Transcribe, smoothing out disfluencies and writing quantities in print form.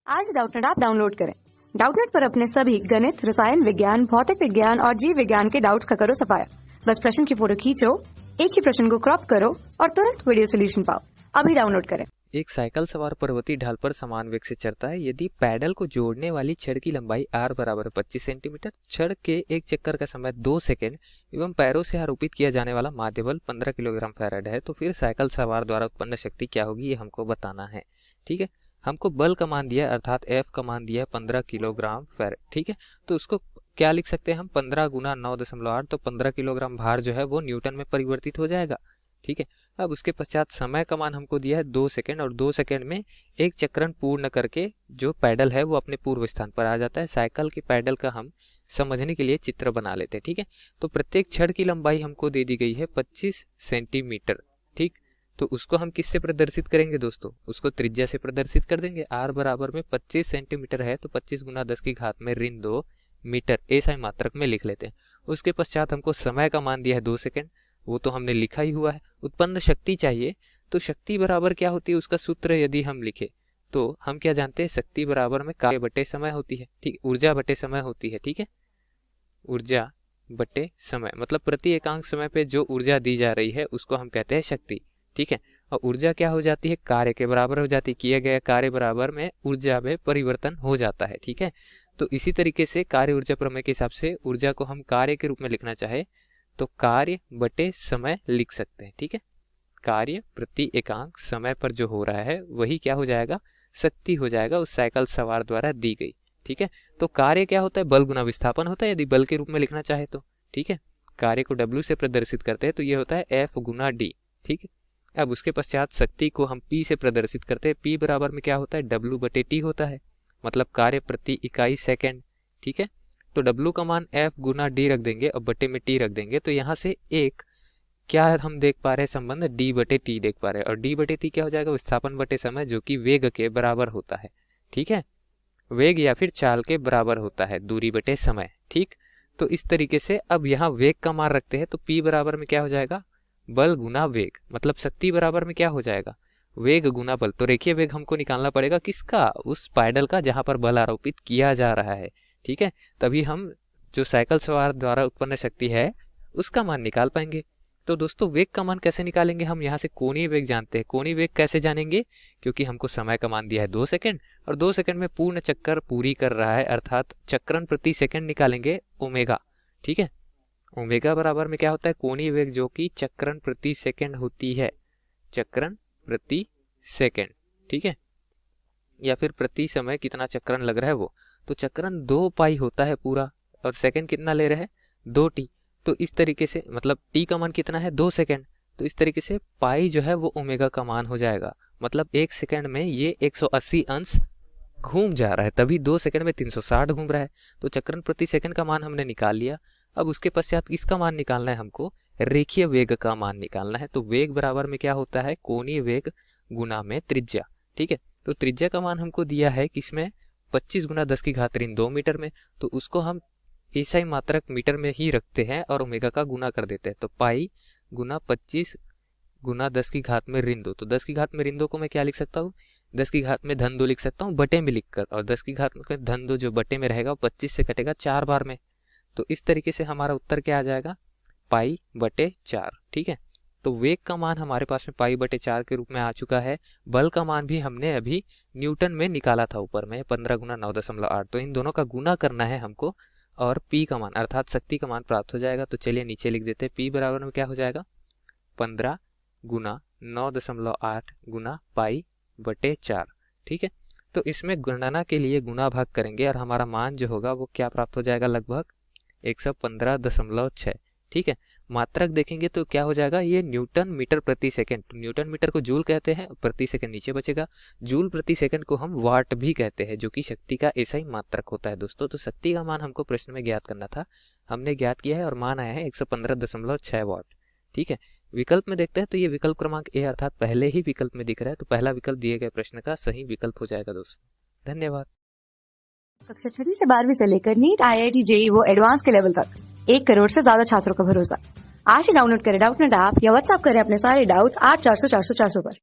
आज Doubtnut app download करें। Doubtnut पर अपने सभी गणित, रसायन विज्ञान, भौतिक विज्ञान और जीव विज्ञान के डाउट्स का करो सफाया। बस प्रश्न की फोटो खींचो, एक ही प्रश्न को क्रॉप करो और तुरंत वीडियो सोल्यूशन पाओ। अभी डाउनलोड करें। एक साइकिल सवार पर्वतीय ढाल पर समान वेग से चढ़ता है। यदि पैडल को जोड़ने वाली छड़ की लंबाई r बराबर 25 सेंटीमीटर, छड़ के एक चक्कर का समय 2 सेकंड एवं पैरों से आरोपित किया जाने वाला माध्य बल 15 किलोग्राम फैराड है, तो फिर साइकिल सवार द्वारा उत्पन्न शक्ति क्या होगी, ये हमको बताना है। ठीक है, हमको बल का मान दिया है, अर्थात F का मान दिया है 15 किलोग्राम फैराड। ठीक है, तो उसको क्या लिख सकते हैं हम, 15 गुना 9.8, तो 15 किलोग्राम भार जो है वो न्यूटन में परिवर्तित हो जाएगा। ठीक है, अब उसके पश्चात समय का मान हमको दिया है 2 सेकंड, और 2 सेकंड में एक चक्रण पूर्ण करके जो पैडल है वो अपने पूर्व स्थान पर आ जाता है। साइकिल के पैडल का हम समझने के लिए चित्र बना लेते हैं। ठीक है, तो प्रत्येक छड़ की लंबाई हमको दे दी गई है 25 सेंटीमीटर। ठीक, तो उसको हम किससे प्रदर्शित करेंगे दोस्तों, उसको त्रिज्या से प्रदर्शित कर देंगे। r बराबर में 25 सेंटीमीटर है, तो 25 गुना 10 की घात में ऋण 2 मीटर ऐसा मात्रक में लिख लेते हैं। उसके पश्चात हमको समय का मान दिया है 2 सेकंड, वो तो हमने लिखा ही हुआ है। उत्पन्न शक्ति चाहिए, तो शक्ति बराबर क्या होती है, उसका सूत्र यदि हम लिखे तो हम क्या जानते हैं, शक्ति बराबर में कार्य बटे समय होती है। ठीक, ऊर्जा बटे समय होती है। ठीक है, ऊर्जा बटे समय मतलब प्रति एकांक समय पे जो ऊर्जा दी जा रही है उसको हम कहते हैं शक्ति। ठीक है, और ऊर्जा क्या हो जाती है, कार्य के बराबर हो जाती है। किया गया कार्य बराबर में ऊर्जा में परिवर्तन हो जाता है। ठीक है, तो इसी तरीके से कार्य ऊर्जा प्रमेय के हिसाब से ऊर्जा को हम कार्य के रूप में लिखना चाहे तो कार्य बटे समय लिख सकते हैं। ठीक है, कार्य प्रति एकांक समय पर जो हो रहा है वही क्या हो जाएगा, शक्ति हो जाएगा उस साइकिल सवार द्वारा दी गई। ठीक है, तो कार्य क्या होता है, बल गुना विस्थापन होता है यदि बल के रूप में लिखना चाहे तो। ठीक है, कार्य को W से प्रदर्शित करते हैं तो ये होता है F गुना D। ठीक है, अब उसके पश्चात शक्ति को हम P से प्रदर्शित करते हैं। P बराबर में क्या होता है, W बटे T होता है, मतलब कार्य प्रति इकाई सेकेंड। ठीक है, तो W का मान F गुना D रख देंगे और बटे में T रख देंगे, तो यहाँ से एक क्या हम देख पा रहे हैं संबंध, D बटे T देख पा रहे हैं, और D बटे T क्या हो जाएगा, विस्थापन बटे समय, जो कि वेग के बराबर होता है। ठीक है, वेग या फिर चाल के बराबर होता है, दूरी बटे समय। ठीक, तो इस तरीके से अब यहाँ वेग का मान रखते हैं तो P बराबर में क्या हो जाएगा, बल गुना वेग, मतलब शक्ति बराबर में क्या हो जाएगा, वेग गुना बल। तो रेखीय वेग हमको निकालना पड़ेगा किसका, उस पैडल का जहां पर बल आरोपित किया जा रहा है। ठीक है, तभी हम जो साइकिल सवार द्वारा उत्पन्न शक्ति है उसका मान निकाल पाएंगे। तो दोस्तों वेग का मान कैसे निकालेंगे, हम यहाँ से कोणीय वेग जानते हैं। कोणीय वेग कैसे जानेंगे, क्योंकि हमको समय का मान दिया है 2 सेकंड और 2 सेकंड में पूर्ण चक्कर पूरी कर रहा है, अर्थात चक्रण प्रति सेकंड निकालेंगे ओमेगा। ठीक है, ओमेगा बराबर में क्या होता है, कोणीय वेग जो कि चक्रण प्रति सेकंड होती है, चक्रण प्रति सेकंड। ठीक है, या फिर प्रति समय कितना चक्रण लग रहा है वो, तो चक्रण 2 पाई होता है पूरा, और सेकंड कितना ले रहे हैं 2t। तो इस तरीके से मतलब t का मान कितना है 2 सेकंड, तो इस तरीके से पाई जो है वो ओमेगा का मान हो जाएगा। मतलब 1 सेकंड में ये 180 अंश घूम जा रहा है, तभी 2 सेकंड में 360 घूम रहा है। तो चक्रण प्रति सेकंड का मान हमने निकाल लिया। अब उसके पश्चात इसका मान निकालना है हमको, रेखीय वेग का मान निकालना है। तो वेग बराबर में क्या होता है, कोणीय वेग गुना में त्रिज्या। ठीक है, तो त्रिज्या का मान हमको दिया है किसमें, 25 गुना 10 की घात ऋण 2 मीटर में, तो उसको हम ऐसा ही मात्रक मीटर में ही रखते हैं और ओमेगा का गुना कर देते हैं। तो पाई गुना 25 गुना 10 की घात में ऋण 2, तो 10 की घात में ऋण 2 को मैं क्या लिख सकता हूँ, 10 की घात में धन 2 लिख सकता हूँ बटे में लिखकर, और 10 की घात में धन 2 जो बटे में रहेगा 25 से कटेगा 4 बार में। तो इस तरीके से हमारा उत्तर क्या आ जाएगा, पाई बटे 4। ठीक है, तो वेग का मान हमारे पास में पाई बटे 4 के रूप में आ चुका है। बल का मान भी हमने अभी न्यूटन में निकाला था ऊपर में, 15 गुना 9.8, तो इन दोनों का गुना करना है हमको और P का मान अर्थात शक्ति का मान प्राप्त हो जाएगा। तो चलिए नीचे लिख देते हैं, P बराबर में क्या हो जाएगा, 15 गुना 9.8 गुना पाई बटे 4। ठीक है, तो इसमें गणना के लिए गुना भाग करेंगे और हमारा मान जो होगा वो क्या प्राप्त हो जाएगा, लगभग 115.6। ठीक है, मात्रक देखेंगे तो क्या हो जाएगा, ये न्यूटन मीटर प्रति सेकंड, न्यूटन मीटर को जूल कहते हैं, प्रति सेकंड नीचे बचेगा। जूल प्रति सेकंड को हम वाट भी कहते हैं, जो कि शक्ति का ऐसा ही मात्रक होता है दोस्तों। तो शक्ति का मान हमको प्रश्न में ज्ञात करना था, हमने ज्ञात किया है और मान आया है 115.6 वाट। ठीक है, विकल्प में देखते हैं तो ये विकल्प क्रमांक ए अर्थात पहले ही विकल्प में दिख रहा है, तो पहला विकल्प दिए गए प्रश्न का सही विकल्प हो जाएगा दोस्तों। धन्यवाद। कक्षा 6 से 12वीं से लेकर नीट, IIT, JEE वो एडवांस के लेवल तक 1 करोड़ से ज्यादा छात्रों का भरोसा। आज ही डाउनलोड करें डाउटनेट ऐप या व्हाट्सएप करें अपने सारे डाउट्स 8400 400 400 पर।